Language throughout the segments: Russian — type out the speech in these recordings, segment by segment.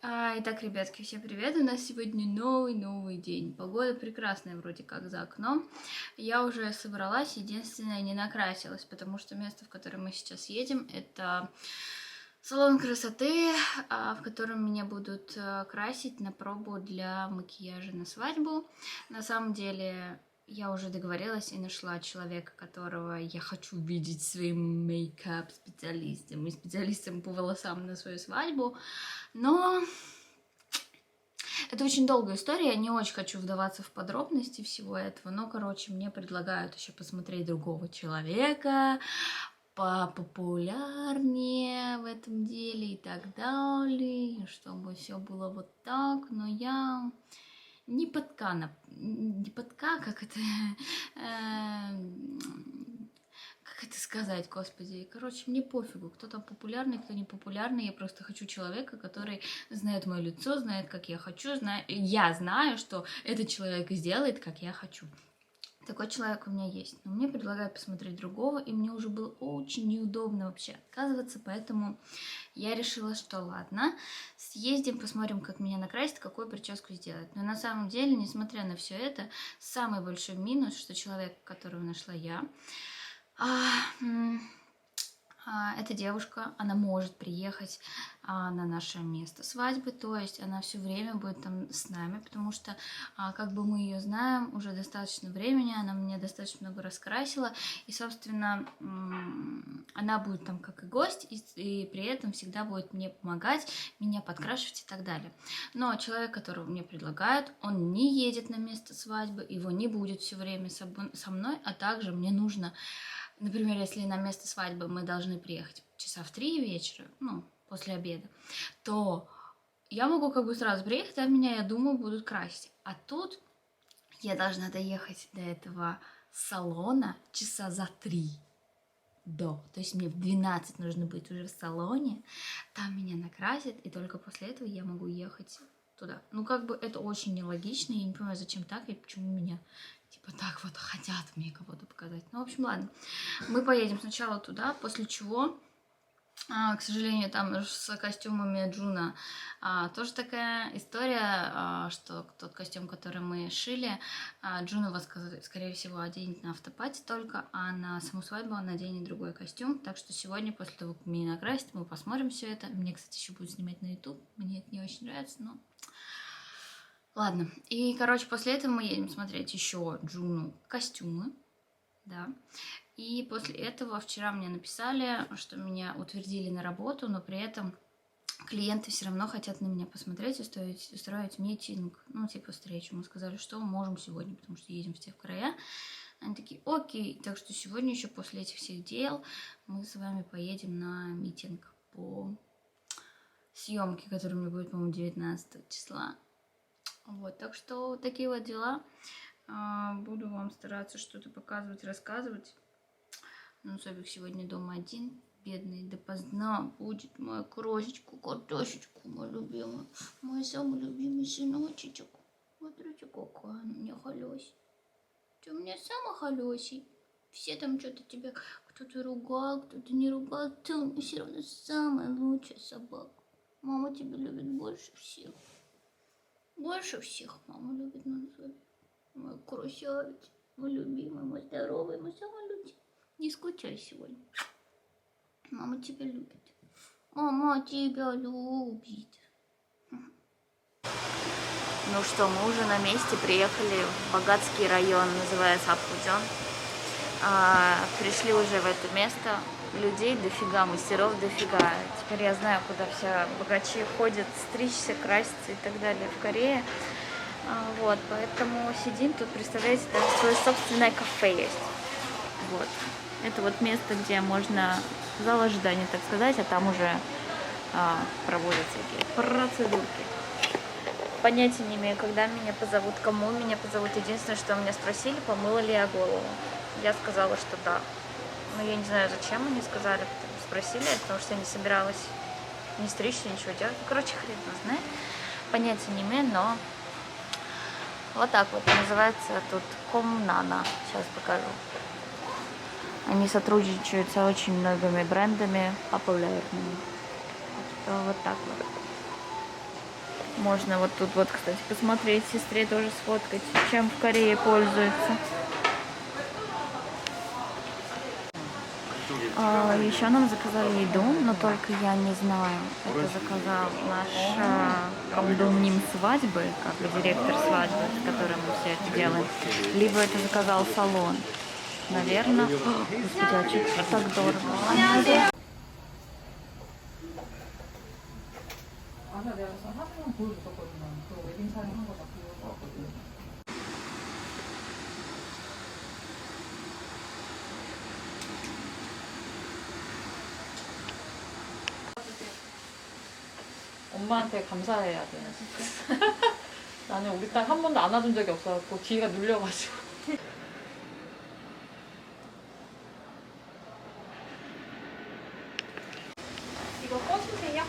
Итак, ребятки, всем привет! У нас сегодня новый день. Погода прекрасная вроде как за окном. Я уже собралась, единственное, не накрасилась, потому что место, в которое мы сейчас едем, это салон красоты, в котором меня будут красить на пробу для макияжа на свадьбу. На самом деле, я уже договорилась и нашла человека, которого я хочу видеть своим мейкап-специалистом и специалистом по волосам на свою свадьбу. Но это очень долгая история, я не очень хочу вдаваться в подробности всего этого, но, короче, мне предлагают еще посмотреть другого человека, попопулярнее в этом деле и так далее, чтобы все было вот так, но я не подка, как это... Как это сказать, господи? Короче, мне пофигу, кто там популярный, кто не популярный. Я просто хочу человека, который знает мое лицо, знает, как я хочу, я знаю, что этот человек сделает, как я хочу. Такой человек у меня есть. Но мне предлагают посмотреть другого, и мне уже было очень неудобно вообще отказываться, поэтому я решила, что ладно, съездим, посмотрим, как меня накрасить, какую прическу сделать. Но на самом деле, несмотря на все это, самый большой минус, что человек, которого нашла я, эта девушка, она может приехать на наше место свадьбы, то есть она все время будет там с нами, потому что как бы мы ее знаем уже достаточно времени, она меня достаточно много раскрасила, и, собственно, она будет там как и гость, и при этом всегда будет мне помогать, меня подкрашивать и так далее. Но человек, которого мне предлагают, он не едет на место свадьбы, его не будет все время со мной, а также мне нужно... Например, если на место свадьбы мы должны приехать часа в 3 вечера, после обеда, то я могу как бы сразу приехать, а меня, я думаю, будут красить. А тут я должна доехать до этого салона часа за 3 до. То есть мне в 12 нужно быть уже в салоне, там меня накрасят, и только после этого я могу ехать туда. Как бы это очень нелогично, я не понимаю, зачем так и почему меня... Типа так вот хотят мне кого-то показать. В общем, ладно. Мы поедем сначала туда, после чего, к сожалению, там с костюмами Джуна тоже такая история, что тот костюм, который мы шили, Джуна его, скорее всего, оденет на автопати только, а на саму свадьбу он наденет другой костюм. Так что сегодня, после того, как меня накрасят, мы посмотрим все это. Мне, кстати, еще будет снимать на YouTube. Мне это не очень нравится, но... Ладно, и, короче, после этого мы едем смотреть еще Джуну костюмы, да, и после этого вчера мне написали, что меня утвердили на работу, но при этом клиенты все равно хотят на меня посмотреть, устроить митинг, типа встречу. Мы сказали, что можем сегодня, потому что едем в те края. Они такие, окей, так что сегодня еще после этих всех дел мы с вами поедем на митинг по съемке, который у меня будет, по-моему, 19 числа. Вот, так что такие вот дела. Буду вам стараться что-то показывать, рассказывать. Собик сегодня дома один, бедный, допоздна будет мою крошечку, картошечку, мою любимую, мой самый любимый сыночек. Смотрите, какой он у меня холёсий. Ты у меня самый холёсий. Все там что-то тебя, кто-то ругал, кто-то не ругал. Ты у меня все равно самая лучшая собака. Мама тебя любит больше всех. Больше всех мама любит на свадьбе. Мой красавец, мой любимый, мой здоровый, мой самый лучший. Не скучай сегодня. Мама тебя любит. Мама тебя любит. Ну что, мы уже на месте, приехали в Богатский район, называется Апудзон. Пришли уже в это место. Людей дофига, мастеров дофига. Теперь я знаю, куда все богачи ходят стричься, краситься и так далее в Корее. Вот, поэтому сидим тут, представляете, даже свое собственное кафе есть. Вот. Это вот место, где можно зал ожидания, так сказать, а там уже проводят всякие процедурки. Понятия не имею, когда меня позовут, кому меня позовут. Единственное, что меня спросили, помыла ли я голову. Я сказала, что да. Но я не знаю, зачем они сказали, спросили, потому что я не собиралась не стричься, ничего делать. Короче, хрен знает. Понятия не имею, но вот так вот называется тут Комнана. Сейчас покажу. Они сотрудничают с очень многими брендами популярными. Так что вот так вот. Можно вот тут вот, кстати, посмотреть, сестре тоже сфоткать, чем в Корее пользуются. Еще нам заказали еду, но только я не знаю, это заказал наш комдумним свадьбы, как бы директор свадьбы, с которым мы все это делаем, либо это заказал салон. Наверное, господи, а что так дорого? 엄마한테 감사해야 돼. 나는 우리 딸 한 번도 안아준 적이 없어갖고 뒤가 눌려가지고. 이거 꺼주세요.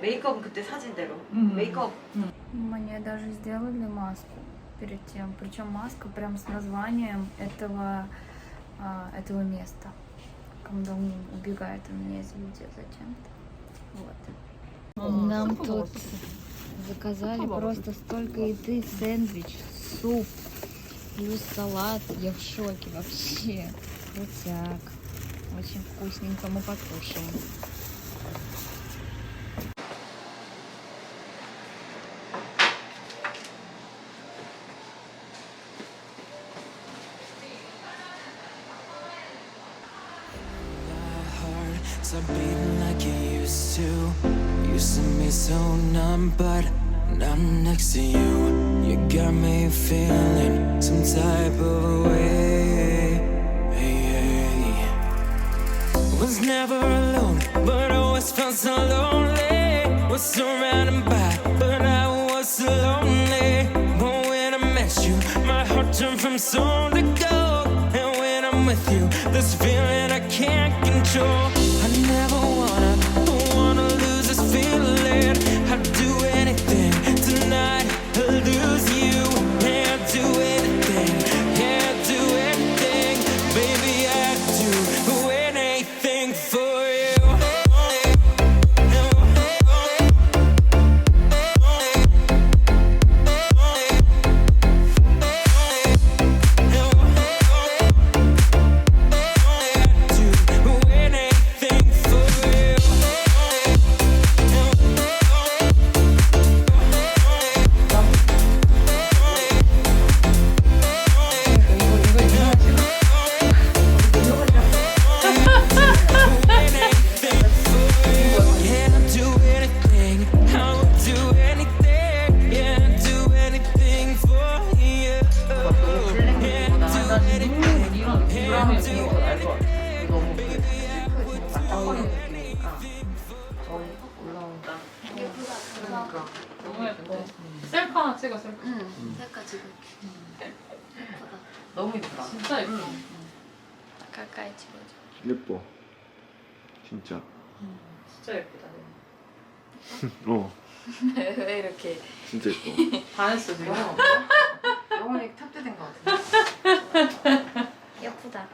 메이크업은 그때 사진대로. 메이크업. Мне даже сделали маску перед тем, причем маска прям с названием этого места. Комдомним убегает у меня из видео зачем-то. Вот. Нам тут заказали просто столько еды, сэндвич, суп, плюс салат. Я в шоке вообще. Крутяк. Очень вкусненько мы покушаем. Stop beating like you used to. Used to be so numb, but now I'm next to you. You got me feeling some type of way. Was never alone, but I always felt so lonely. Was surrounded by, but I was so lonely. But when I met you, my heart turned from stone to gold. And when I'm with you, this feeling I can't control. I never wanna lose this feeling. I'd do anything tonight to lose you. Yeah, I'd do anything. Yeah, I'd do anything. Baby, I'd do anything for you. 너무 예뻐. 셀카 하나 찍어, 셀카. 셀카 찍어. 너무 예쁘다. 진짜 예뻐. Какая 찍어줘? 예뻐. 진짜. 진짜 예쁘다. 어, 왜 이렇게? 진짜 예뻐. 다 했어, 지금. 영원히 탑재된 것 같아. 예쁘다.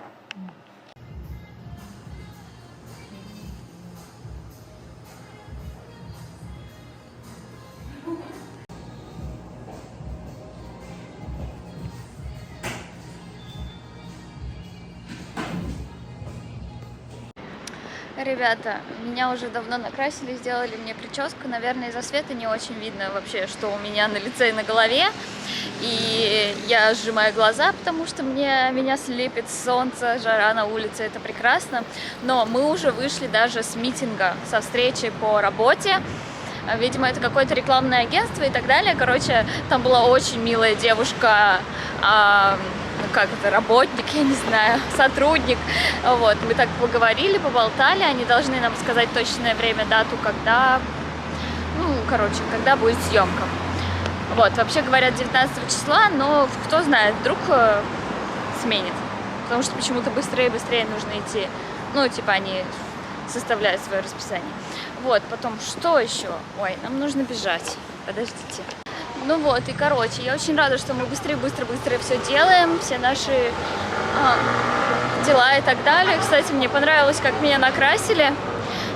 Ребята, меня уже давно накрасили, сделали мне прическу. Наверное, из-за света не очень видно вообще, что у меня на лице и на голове. И я сжимаю глаза, потому что меня слепит солнце, жара на улице, это прекрасно. Но мы уже вышли даже с митинга, со встречи по работе. Видимо, это какое-то рекламное агентство и так далее. Короче, там была очень милая девушка, как это, работник, я не знаю, сотрудник. Вот, мы так поговорили, поболтали, они должны нам сказать точное время, дату, когда, когда будет съемка. Вот, вообще говорят 19 числа, но кто знает, вдруг сменит. потому что почему-то быстрее и быстрее нужно идти. Ну, типа они составляют свое расписание. Вот, потом что еще? Ой, нам нужно бежать. Подождите. Ну вот, и короче, я очень рада, что мы быстрее все делаем, все наши дела и так далее. Кстати, мне понравилось, как меня накрасили,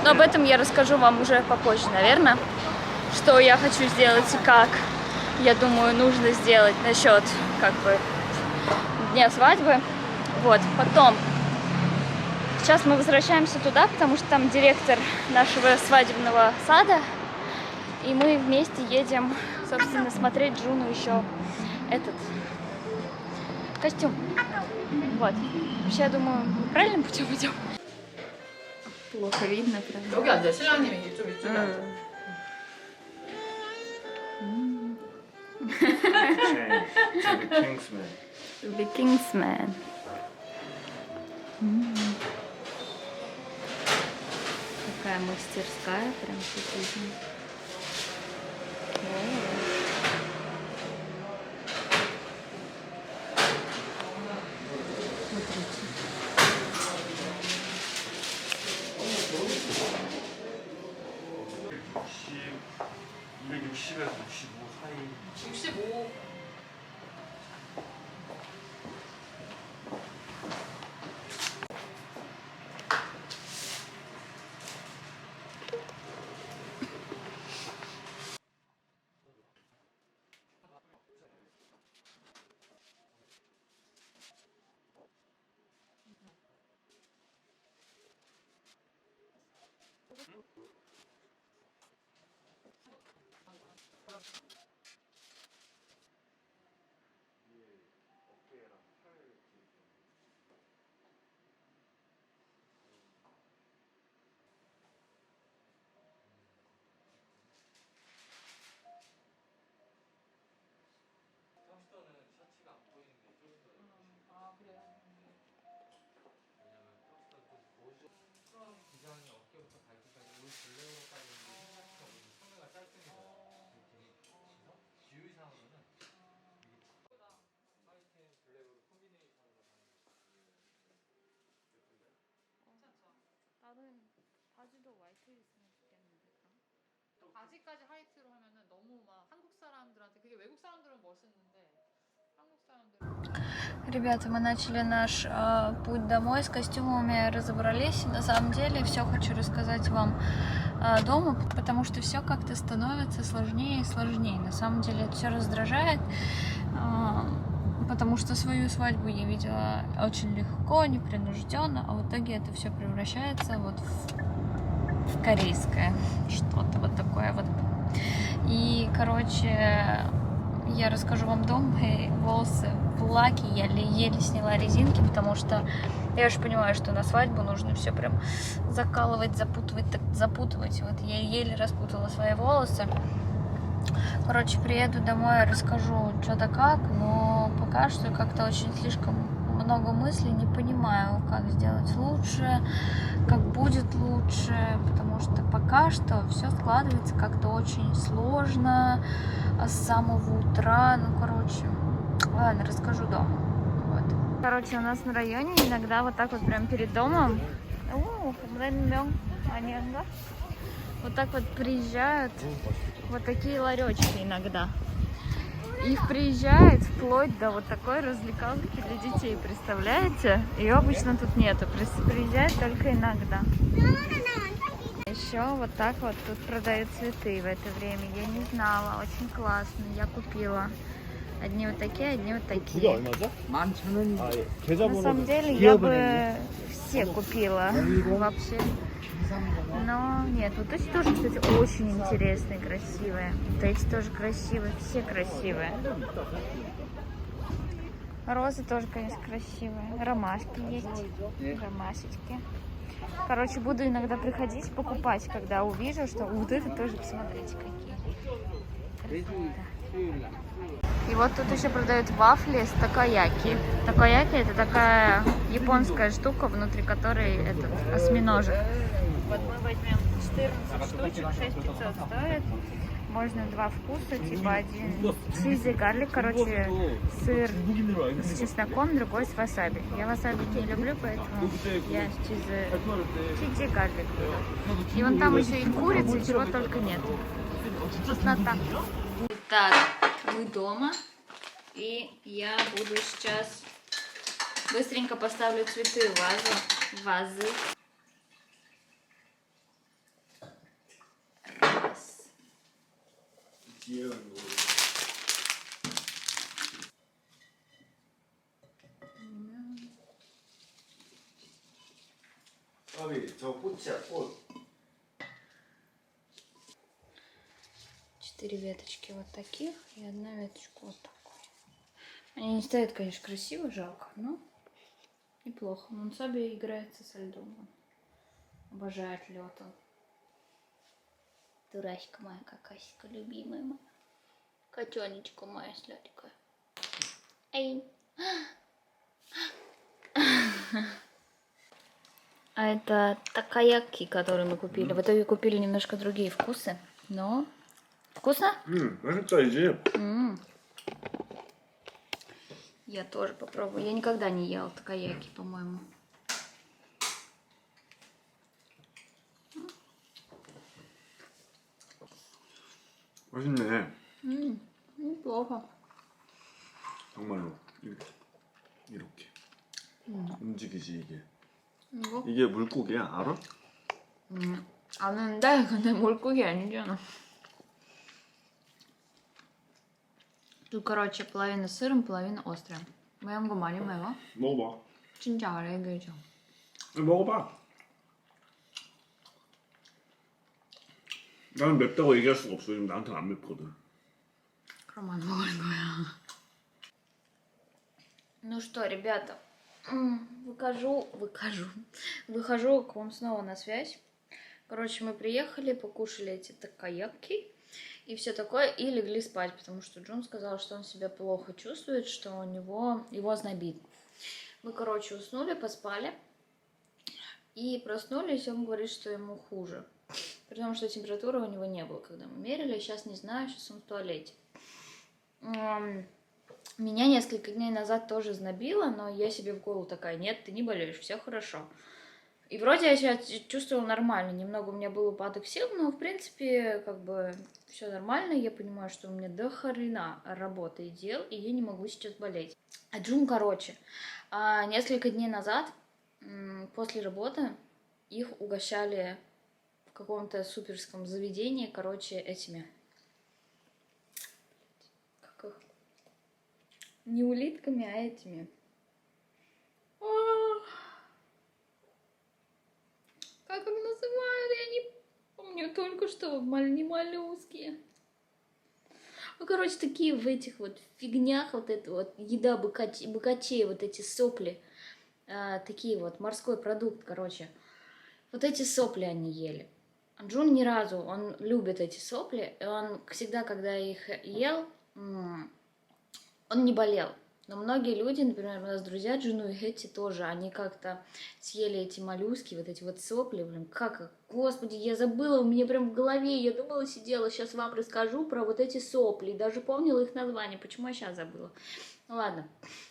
но об этом я расскажу вам уже попозже, наверное, что я хочу сделать и как, я думаю, нужно сделать насчет, как бы, дня свадьбы. Вот, потом, сейчас мы возвращаемся туда, потому что там директор нашего свадебного сада, и мы вместе едем, собственно, смотреть Джуну еще этот костюм. Вот. Вообще, я думаю, мы правильным путем идем. Плохо видно, правда. 여기 앉아. 신랑님이 좀 이쪽에 앉아. Kingsman. To be Kingsman. Такая мастерская, прям тут видно. Смотрите. 260에서 65 사이. 65. 다른 바지도 화이트 있으면 좋겠는데 그럼? 바지까지 화이트로 하면은 너무 막 한국 사람들한테 그게 외국 사람들은 멋있는데 한국 사람들은 Ребята, мы начали наш путь домой, с костюмами разобрались. На самом деле, все хочу рассказать вам дома, потому что все как-то становится сложнее и сложнее. На самом деле, это все раздражает, потому что свою свадьбу я видела очень легко, непринужденно, а в итоге это все превращается вот в корейское что-то вот такое вот. И, короче, я расскажу вам дом, мои волосы в лаке, я еле сняла резинки, потому что я уже понимаю, что на свадьбу нужно все прям закалывать, запутывать, так запутывать. Вот я еле распутала свои волосы. Короче, приеду домой, расскажу что-то как, но пока что как-то очень слишком много мыслей, не понимаю, как сделать лучше, как будет лучше, потому что пока что все складывается как-то очень сложно, с самого утра, ну, короче, ладно, расскажу дома. Вот. Короче, у нас на районе иногда вот так вот прям перед домом, вот так вот приезжают вот такие ларечки иногда. Их приезжает вплоть до вот такой развлекалки для детей, представляете? Ее обычно тут нету, приезжает только иногда. Еще вот так вот тут продают цветы в это время. Я не знала, очень классно, я купила. Одни вот такие, одни вот такие. На самом деле я бы все купила вообще. Но нет, вот эти тоже, кстати, очень интересные, красивые. Вот эти тоже красивые, все красивые. Розы тоже, конечно, красивые. Ромашки есть, ромашечки. Короче, буду иногда приходить покупать, когда увижу, что вот это тоже, посмотрите, какие. Красота. И вот тут еще продают вафли с такаяки. Такаяки — это такая японская штука, внутри которой этот осьминожек. Вот мы возьмем 14 штучек, 6500 стоит. можно два вкуса, типа один чизи гарлик, короче, сыр с чесноком, другой с васаби. Я васаби не люблю, поэтому я с чизи гарлик буду. И вон там еще и курица, и чего только нет. Вкуснота. Так, мы дома, и я буду сейчас быстренько поставлю цветы в вазы. Раз. 아비 저 꽃이야 꽃. 4 веточки вот таких и 1 веточка вот такой. Они не стоят, конечно, красиво, жалко, но неплохо. Монсаби играется со льдом. Обожает лед он. Дурачка моя какасика, любимая моя. Котенечка моя сладкая. Эй. А это такаяки, которые мы купили. В итоге купили немножко другие вкусы, но вкусно? 맛있다 이제. Я тоже попробую. Я никогда не ела такаяки, по-моему. 맛있네. Неплохо. 정말로 이렇게 움직이지 이게. 이거? 이게 물고기야 알아? 아는데 근데 물고기 아니잖아. Тут, короче, половина сыром, половина острая. Моем гумане моего. 먹어봐. 진짜 알겠죠. 먹어봐. 나는 맵다고 얘기할 수가 없어. 지금 나한테는 안 맵거든. 그럼 안 먹을 거야. Ну что, ребята, выхожу к вам снова на связь. Короче, мы приехали, покушали эти такаяки и все такое, и легли спать, потому что Джун сказал, что он себя плохо чувствует, что у него его знобит. Мы, короче, уснули, поспали и проснулись, он говорит, что ему хуже. При том, что температуры у него не было, когда мы мерили. Сейчас не знаю, сейчас он в туалете. Меня несколько дней назад тоже знобило, но я себе в голову такая: нет, ты не болеешь, все хорошо. И вроде я себя чувствовала нормально. Немного у меня был упадок сил, но в принципе как бы все нормально. Я понимаю, что у меня до хрена работы и дел, и я не могу сейчас болеть. А Джун, короче, несколько дней назад после работы их угощали в каком-то суперском заведении, короче, этими, как их, не улитками, а этими. Как их называют? Я не помню, только что не моллюски. Ну, короче, такие в этих вот фигнях, вот это вот еда богачей, вот эти сопли, такие вот, морской продукт, короче. Вот эти сопли они ели. Джун ни разу, он любит эти сопли, и он всегда, когда их ел, он не болел. Но многие люди, например, у нас друзья Джуну и Хетти тоже, они как-то съели эти моллюски, вот эти вот сопли, блин, как, господи, я забыла, у меня прям в голове, я думала, сидела, сейчас вам расскажу про вот эти сопли, даже помнила их название, почему я сейчас забыла. Ну ладно.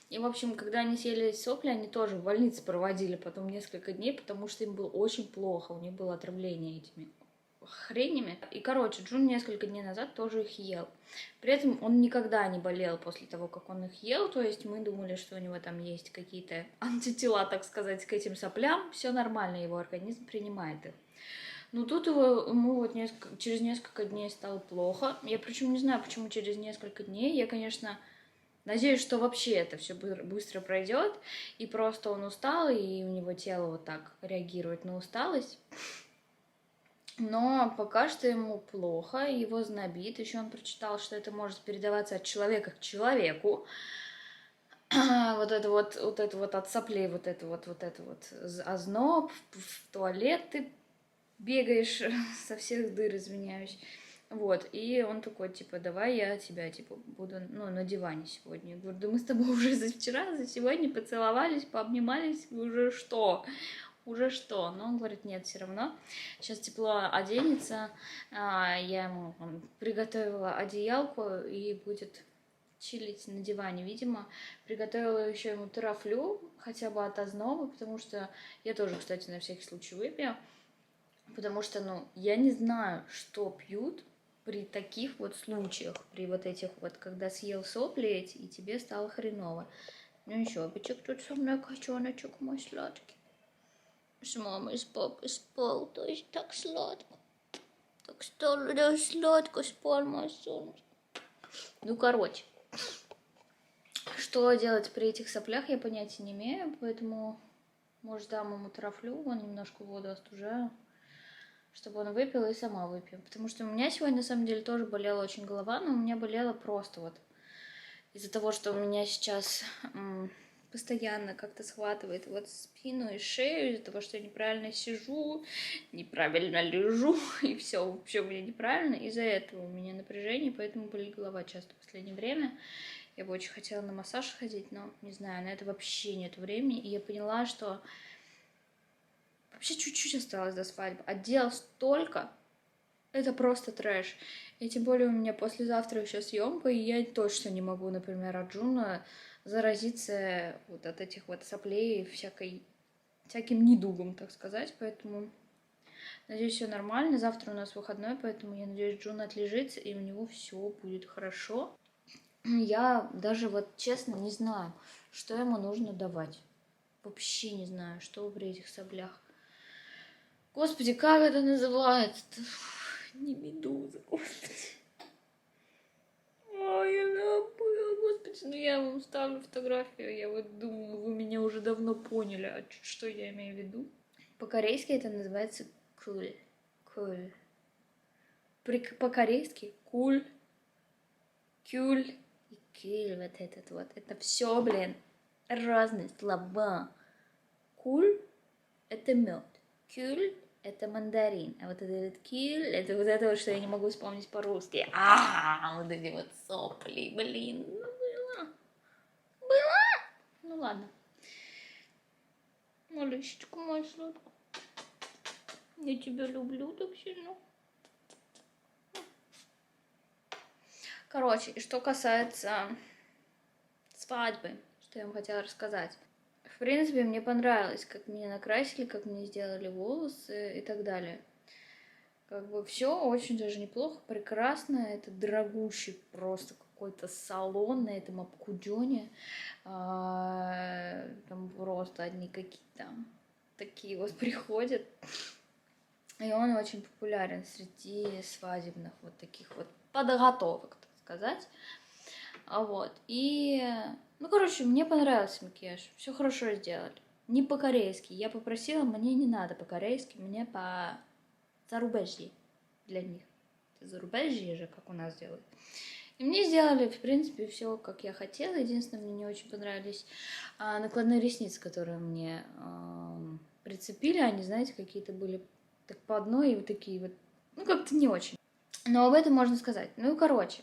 И, в общем, когда они съели эти сопли, они тоже в больнице проводили потом несколько дней, потому что им было очень плохо, у них было отравление этими хренями. И, короче, Джун несколько дней назад тоже их ел. При этом он никогда не болел после того, как он их ел. То есть мы думали, что у него там есть какие-то антитела, так сказать, к этим соплям. Все нормально, его организм принимает их. Но тут ему вот через несколько дней стало плохо. Я причем не знаю, почему через несколько дней. Я, конечно, надеюсь, что вообще это все быстро пройдет. И просто он устал, и у него тело вот так реагирует на усталость. Но пока что ему плохо, его знобит. Еще он прочитал, что это может передаваться от человека к человеку. Вот это вот от соплей, вот это вот озноб, в туалет ты бегаешь со всех дыр, извиняюсь. Вот, и он такой, типа, давай я тебя, типа, буду, на диване сегодня. Я говорю, да мы с тобой уже за вчера, за сегодня поцеловались, пообнимались, уже что? уже что? Но он говорит, нет, все равно. Сейчас тепло оденется. Я ему приготовила одеялку и будет чилить на диване, видимо. Приготовила еще ему тарафлю, хотя бы от ознобы, потому что я тоже, кстати, на всякий случай выпью. Потому что, ну, я не знаю, что пьют при таких вот случаях, при вот этих вот, когда съел сопли эти, и тебе стало хреново. Ну еще, бичек тут со мной, котеночек мой сладкий. С мамой, с папой спал, то есть так сладко. Так стало, да, сладко спал мой солнышко. Ну, короче. Что делать при этих соплях, я понятия не имею, поэтому, может, дам ему тарафлю, вон немножко воду остужаю, чтобы он выпил и сама выпью. Потому что у меня сегодня, на самом деле, тоже болела очень голова, но у меня болела просто вот из-за того, что у меня сейчас постоянно как-то схватывает вот спину и шею, из-за того, что я неправильно сижу, неправильно лежу, и все вообще у меня неправильно. Из-за этого у меня напряжение, поэтому болит голова часто в последнее время. Я бы очень хотела на массаж ходить, но, не знаю, на это вообще нет времени. И я поняла, что вообще чуть-чуть осталось до свадьбы. А дел столько, это просто трэш. И тем более у меня послезавтра еще съемка, и я точно не могу, например, от Джуна заразиться вот от этих вот соплей и всяким недугом, так сказать. Поэтому надеюсь, все нормально. Завтра у нас выходной, поэтому я надеюсь, Джун отлежится, и у него все будет хорошо. Я даже вот честно не знаю, что ему нужно давать. Вообще не знаю, что при этих соплях. Господи, как это называется-то? Не медуза, господи. Ой, я забыла, господи. Ну я вам ставлю фотографию. Я вот думаю, вы меня уже давно поняли, что я имею в виду. По-корейски это называется куль. Куль. По-корейски куль. Кюль и кюль, вот этот вот. Это все, блин, разные слова. Куль — это мед. Кюль — это мандарин. А вот этот кюль — это вот это вот, что я не могу вспомнить по-русски. Вот эти вот сопли, блин. Ну, было. Ну, ладно. Малышечка моя сладкая. Я тебя люблю так сильно. Короче, и что касается свадьбы, что я вам хотела рассказать. В принципе, мне понравилось, как меня накрасили, как мне сделали волосы и так далее. Как бы все очень даже неплохо, прекрасно. Это дорогущий просто какой-то салон на этом Апкудёне. Там просто одни какие-то такие вот приходят. И он очень популярен среди свадебных вот таких вот подготовок, так сказать. Вот. И, ну, короче, мне понравился макияж. Все хорошо сделали. Не по-корейски. Я попросила, мне не надо по-корейски, мне по-зарубежье для них. Зарубежье же, как у нас делают. И мне сделали, в принципе, все, как я хотела. Единственное, мне не очень понравились накладные ресницы, которые мне прицепили. Они, знаете, какие-то были так по одной и вот такие вот, ну, как-то не очень. Но об этом можно сказать. Ну и короче,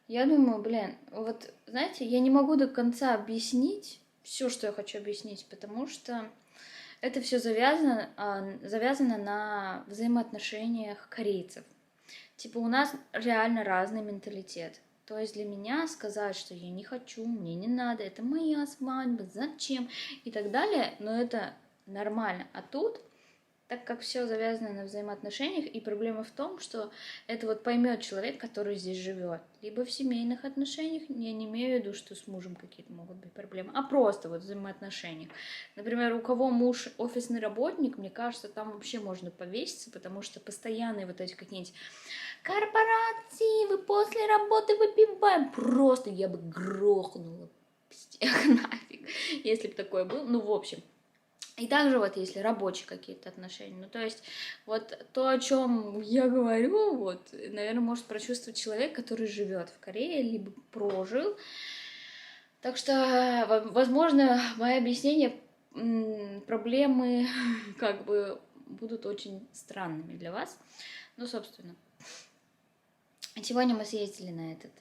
я думаю, блин, вот, знаете, я не могу до конца объяснить все, что я хочу объяснить, потому что это все завязано на взаимоотношениях корейцев. Типа у нас реально разный менталитет. То есть для меня сказать, что я не хочу, мне не надо, это моя свадьба, зачем и так далее, но это нормально. А тут, так как все завязано на взаимоотношениях, и проблема в том, что это вот поймет человек, который здесь живет. Либо в семейных отношениях, я не имею в виду, что с мужем какие-то могут быть проблемы, а просто вот в взаимоотношениях. Например, у кого муж офисный работник, мне кажется, там вообще можно повеситься, потому что постоянные вот эти какие-нибудь корпорации, вы после работы выпиваем. Просто я бы грохнула всех нафиг, если бы такое было. Ну, в общем. И также вот если рабочие какие-то отношения, ну то есть вот то, о чем я говорю, вот, наверное, может прочувствовать человек, который живет в Корее, либо прожил. Так что, возможно, мои объяснения, проблемы как бы будут очень странными для вас. Ну, собственно, сегодня мы съездили на этот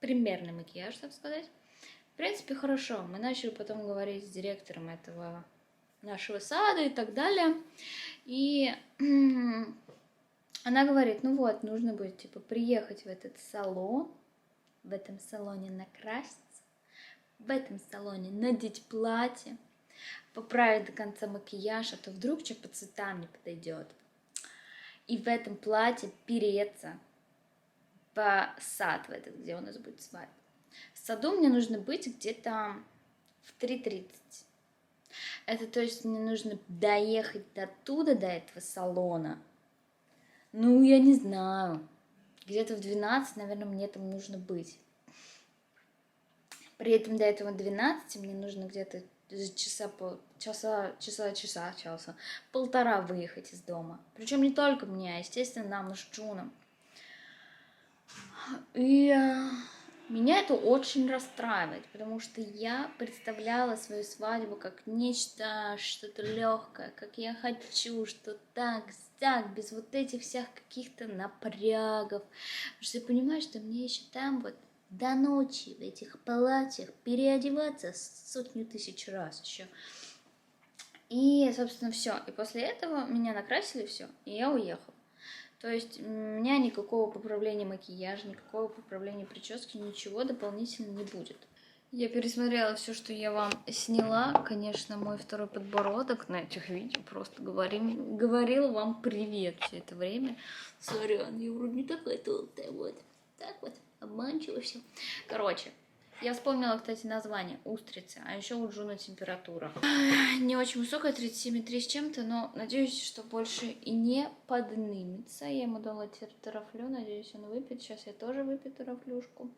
примерный макияж, так сказать. В принципе, хорошо. Мы начали потом говорить с директором этого нашего сада и так далее. И она говорит, ну вот, нужно будет, типа, приехать в этот салон, в этом салоне накраситься, в этом салоне надеть платье, поправить до конца макияж, а то вдруг что по цветам не подойдет. И в этом платье переться в сад, в этот, где у нас будет свадьба. В саду мне нужно быть где-то в 3:30. Это то есть мне нужно доехать до туда, до этого салона. Ну, я не знаю. Где-то в 12, наверное, мне там нужно быть. При этом до этого 12 мне нужно где-то часа полтора выехать из дома. Причем не только мне, а, естественно, нам с Джуном. И меня это очень расстраивает, потому что я представляла свою свадьбу как нечто, что-то легкое, как я хочу, что так, без вот этих всех каких-то напрягов. Потому что я понимаю, что мне еще там вот до ночи в этих платьях переодеваться 100 000 раз еще. И, собственно, все. И после этого меня накрасили, все, и я уехала. То есть у меня никакого поправления макияжа, никакого поправления прически, ничего дополнительно не будет. Я пересмотрела все, что я вам сняла. Конечно, мой второй подбородок на этих видео просто говорил вам привет все это время. Сорян, я вроде не такая толстая, вот. Так вот, обманчиво все. Короче, я вспомнила, кстати, название устрицы, а еще у Джуна температура. Не очень высокая, 37,3 с чем-то, но надеюсь, что больше и не поднимется. Я ему дала терафлю, надеюсь, он выпьет. Сейчас я тоже выпью терафлюшку.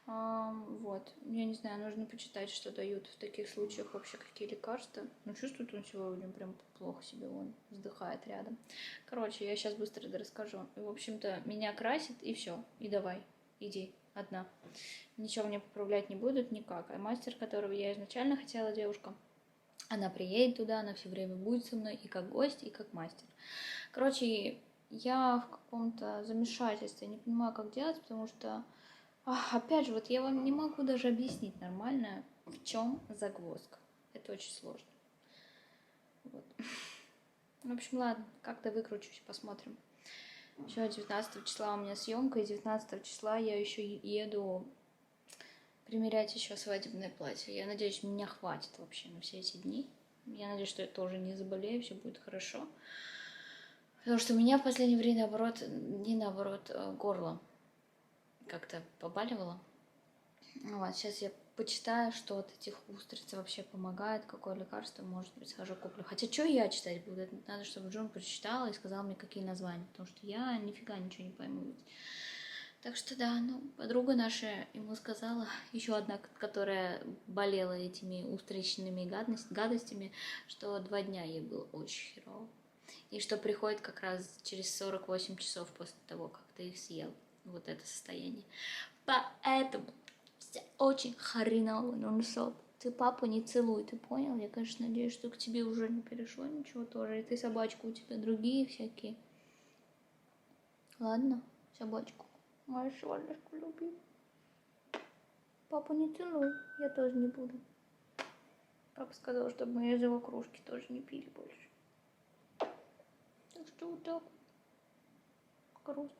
Вот, я не знаю, нужно почитать, что дают в таких случаях вообще, какие лекарства. Ну, чувствует он сегодня прям плохо себя, он вздыхает рядом. Короче, я сейчас быстро расскажу. И, в общем-то, меня красит, и все, и давай, иди, одна. Ничего мне поправлять не будут никак. А мастер, которого я изначально хотела, девушка, она приедет туда, она все время будет со мной и как гость, и как мастер. Короче, я в каком-то замешательстве, не понимаю, как делать, потому что опять же, вот я вам не могу даже объяснить нормально, в чем загвоздка. Это очень сложно. Вот. В общем, ладно, как-то выкручусь, посмотрим. Еще 19 числа у меня съемка, и 19 числа я еще еду примерять еще свадебное платье. Я надеюсь, меня хватит вообще на все эти дни. Я надеюсь, что я тоже не заболею, все будет хорошо. Потому что у меня в последнее время, горло как-то побаливало. Вот, сейчас я почитаю, что от этих устриц вообще помогает, какое лекарство, может быть, схожу куплю. Хотя, что я читать буду? Это надо, чтобы Джон прочитал и сказал мне, какие названия, потому что я нифига ничего не пойму. Так что да, ну, подруга наша ему сказала, еще одна, которая болела этими устричными гадостями, что 2 дня ей было очень херово. И что приходит как раз через 48 часов после того, как ты их съел. Вот это состояние. Поэтому все очень хреново нон-стоп. Ты папу не целуй, ты понял? Я, конечно, надеюсь, что к тебе уже не перешло ничего тоже. И ты собачку, у тебя другие всякие. Ладно, собачку. Мою солнышку люби. Папу не целуй, я тоже не буду. Папа сказал, чтобы мы из его кружки тоже не пили больше. Так что вот так. Грустно.